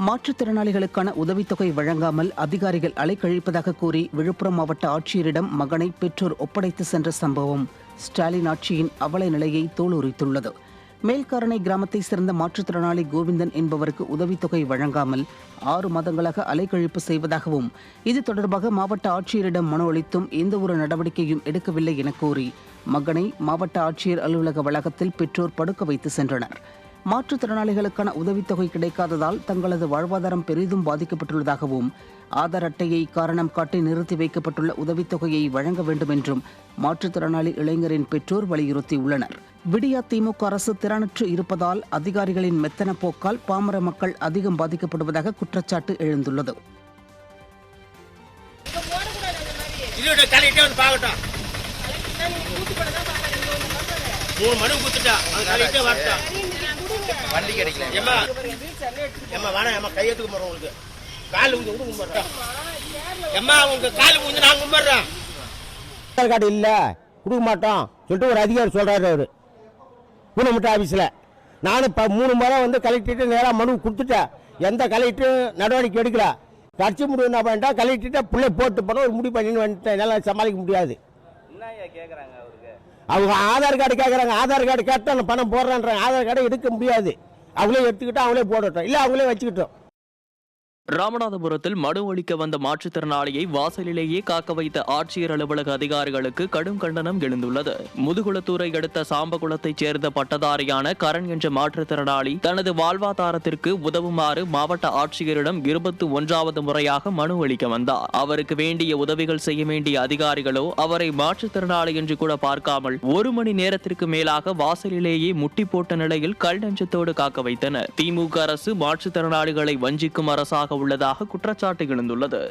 மாற்றுத்திறனாளிகளுக்கான உதவித்தொகை வழங்காமல் அதிகாரிகள் அலைக்கழிப்பதாக கூறி விழுப்புரம் மாவட்ட ஆட்சியரிடம் மகனை பெற்றோர் ஒப்படைத்து சென்ற சம்பவம் ஸ்டாலின் ஆட்சியின் அவல நிலையை தோலுரித்துள்ளது. மேல்காரணை கிராமத்தை சேர்ந்த மாற்றுத்திறனாளி கோவிந்தன் என்பவருக்கு உதவித்தொகை வழங்காமல் 6 மாதங்களாக அலைக்கழிப்பு செய்வதாகவும், இது தொடர்பாக மாவட்ட ஆட்சியரிடம் மனு அளித்தும் எந்தவொரு நடவடிக்கையும் எடுக்கவில்லை என கூறி மகனை மாவட்ட ஆட்சியர் அலுவலக வளாகத்தில் பெற்றோர் படுக்க வைத்து சென்றனர். மாற்றுத்திறனாளிகளுக்கான உதவித்தொகை கிடைக்காததால் தங்களது வாழ்வாதாரம் பெரிதும் பாதிக்கப்பட்டுள்ளதாகவும், ஆதார் அட்டையை காரணம் காட்டி நிறுத்தி வைக்கப்பட்டுள்ள உதவித்தொகையை வழங்க வேண்டும் என்றும் மாற்றுத்திறனாளி இளைஞரின் பெற்றோர் வலியுறுத்தியுள்ளனர். விடியா திமுக அரசு திறனற்று இருப்பதால் அதிகாரிகளின் மெத்தன போக்கால் பாமர மக்கள் அதிகம் பாதிக்கப்படுவதாக குற்றச்சாட்டு எழுந்துள்ளது. வண்டி கிடைக்கல கையெழுத்துக்கு போறோம். உங்களுக்கு கால் கும்பிடுறோம். உங்க கால் வந்து நான் கும்பிடுறோம். ஆதார் கார்டு இல்ல கொடுக்க மாட்டோம் சொல்லிட்டு ஒரு அதிகாரி சொல்றாரு. அவரு பூனமுட்ட ஆபீஸ்ல நானும் 3 முறை வந்து கலெக்டர் நேராக மனு கொடுத்துட்டேன். எந்த கலெக்டரும் நடவடிக்கை எடுக்கல. கட்சி முடிவு என்ன பண்ணிட்டா கலெக்டர்கிட்ட பிள்ளை போட்டு போன ஒரு முடிவு பண்ணின்னு வந்துட்டேன். என்னால் சமாளிக்க முடியாது. அவங்க ஆதார் கார்டு கேட்கறாங்க. ஆதார் கார்டு கேட்டா பணம் போடுறான்றாங்க. ஆதார் கார்டை எடுக்க முடியாது. அவங்களே எடுத்துக்கிட்டோம், அவங்களே போடட்டும், இல்ல அவங்களே வச்சுக்கிட்டோம். ராமநாதபுரத்தில் மனு அளிக்க வந்த மாற்றுத்திறனாளியை வாசலிலேயே காக்க வைத்த ஆட்சியர் அலுவலக அதிகாரிகளுக்கு கடும் கண்டனம் எழுந்துள்ளது. முதுகுளத்தூரை அடுத்த சாம்பகுளத்தைச் சேர்ந்த பட்டதாரியான கரண் என்ற மாற்றுத்திறனாளி தனது வாழ்வாதாரத்திற்கு உதவுமாறு மாவட்ட ஆட்சியரிடம் 21வது முறையாக மனு அளிக்க வந்தார். அவருக்கு வேண்டிய உதவிகள் செய்ய வேண்டிய அதிகாரிகளோ அவரை மாற்றுத்திறனாளி என்று கூட பார்க்காமல் 1 மணி நேரத்திற்கு மேலாக வாசலிலேயே முட்டி போட்ட நிலையில் கல் நெஞ்சத்தோடு காக்க வைத்தனர். திமுக அரசு மாற்றுத்திறனாளிகளை வஞ்சிக்கும் அரசாக உள்ளதாக குற்றச்சாட்டு எழுந்துள்ளது.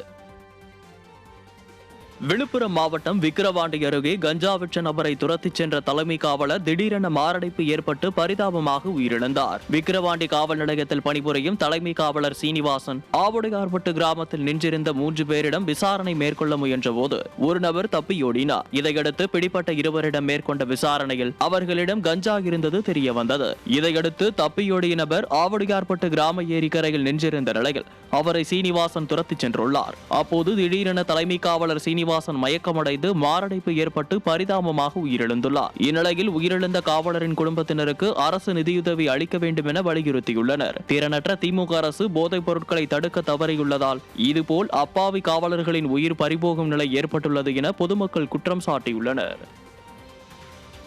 விழுப்புரம் மாவட்டம் விக்கிரவாண்டி அருகே கஞ்சா விற்ற நபரை துரத்திச் சென்ற தலைமை காவலர் திடீரென மாரடைப்பு ஏற்பட்டு பரிதாபமாக உயிரிழந்தார். விக்கிரவாண்டி காவல் நிலையத்தில் பணிபுரியும் தலைமை காவலர் சீனிவாசன் ஆவுடையார்பட்டு கிராமத்தில் நின்றிருந்த 3 பேரிடம் விசாரணை மேற்கொள்ள முயன்ற போது ஒரு நபர் தப்பியோடினார். இதையடுத்து பிடிப்பட்ட 2வரிடம் மேற்கொண்ட விசாரணையில் அவர்களிடம் கஞ்சா இருந்தது தெரிய வந்தது. இதையடுத்து தப்பியோடிய நபர் ஆவுடையார்பட்டு கிராம ஏரிக்கரையில் நின்றிருந்த நிலையில் அவரை சீனிவாசன் துரத்திச் சென்றுள்ளார். அப்போது திடீரென தலைமை காவலர் சீனிவாசன் மயக்கமடைந்து மாரடைப்பு ஏற்பட்டு பரிதாபமாக உயிரிழந்துள்ளார். இந்நிலையில் உயிரிழந்த காவலரின் குடும்பத்தினருக்கு அரசு நிதியுதவி அளிக்க வேண்டும் என வலியுறுத்தியுள்ளனர். திறனற்ற திமுக அரசு போதைப் பொருட்களை தடுக்க தவறியுள்ளதால் இதுபோல் அப்பாவி காவலர்களின் உயிர் பறிபோகும் நிலை ஏற்பட்டுள்ளது என பொதுமக்கள் குற்றம் சாட்டியுள்ளனர்.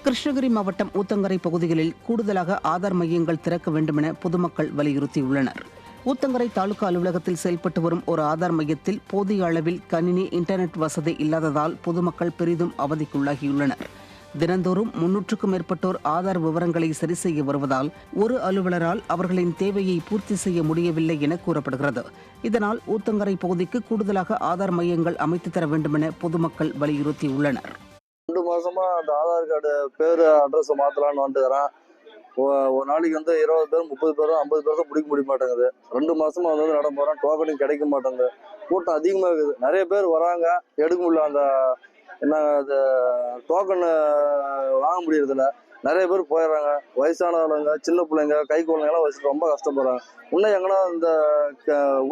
கிருஷ்ணகிரி மாவட்டம் ஊத்தங்கரை பகுதிகளில் கூடுதலாக ஆதார் மையங்கள் திறக்க வேண்டும் என பொதுமக்கள் வலியுறுத்தியுள்ளனர். ஊத்தங்கரை தாலுகா அலுவலகத்தில் செயல்பட்டு வரும் ஒரு ஆதார் மையத்தில் போதிய அளவில் கணினி இன்டர்நெட் வசதி இல்லாததால் பொதுமக்கள் பெரிதும் அவதிக்குள்ளாகியுள்ளனர். தினந்தோறும் 300க்கும் மேற்பட்டோர் ஆதார் விவரங்களை சரி செய்ய வருவதால் ஒரு அலுவலரால் அவர்களின் தேவையை பூர்த்தி செய்ய முடியவில்லை என கூறப்படுகிறது. இதனால் ஊத்தங்கரை பகுதிக்கு கூடுதலாக ஆதார் மையங்கள் அமைத்து தர வேண்டும் என பொதுமக்கள் வலியுறுத்தியுள்ளனர். 2 மாசமா அந்த ஆதார் கார்டு பேரு அட்ரஸ் மாத்தலான்னு வந்துக்கிறேன். ஒரு நாளைக்கு வந்து 20 பேர் 30 பேரும் 50 பேரும் பிடிக்க முடிய மாட்டேங்குது. 2 மாசமா வந்து நட போறேன். டோக்கனும் கிடைக்க மாட்டேங்குது. கூட்டம் அதிகமா இருக்குது. நிறைய பேர் வராங்க, எடுக்க முடியல. அந்த என்ன அது டோக்கன் வாங்க முடியறதில்ல. நிறைய பேர் போயிடுறாங்க. வயசானவங்க, சின்ன பிள்ளைங்க, கை குழந்தைங்க எல்லாம் வச்சுட்டு ரொம்ப கஷ்டப்படுறாங்க. இன்னும் எங்கன்னா இந்த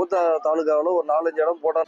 ஊத்த தாலுகாவில் ஒரு 4-5 இடம் போட்டா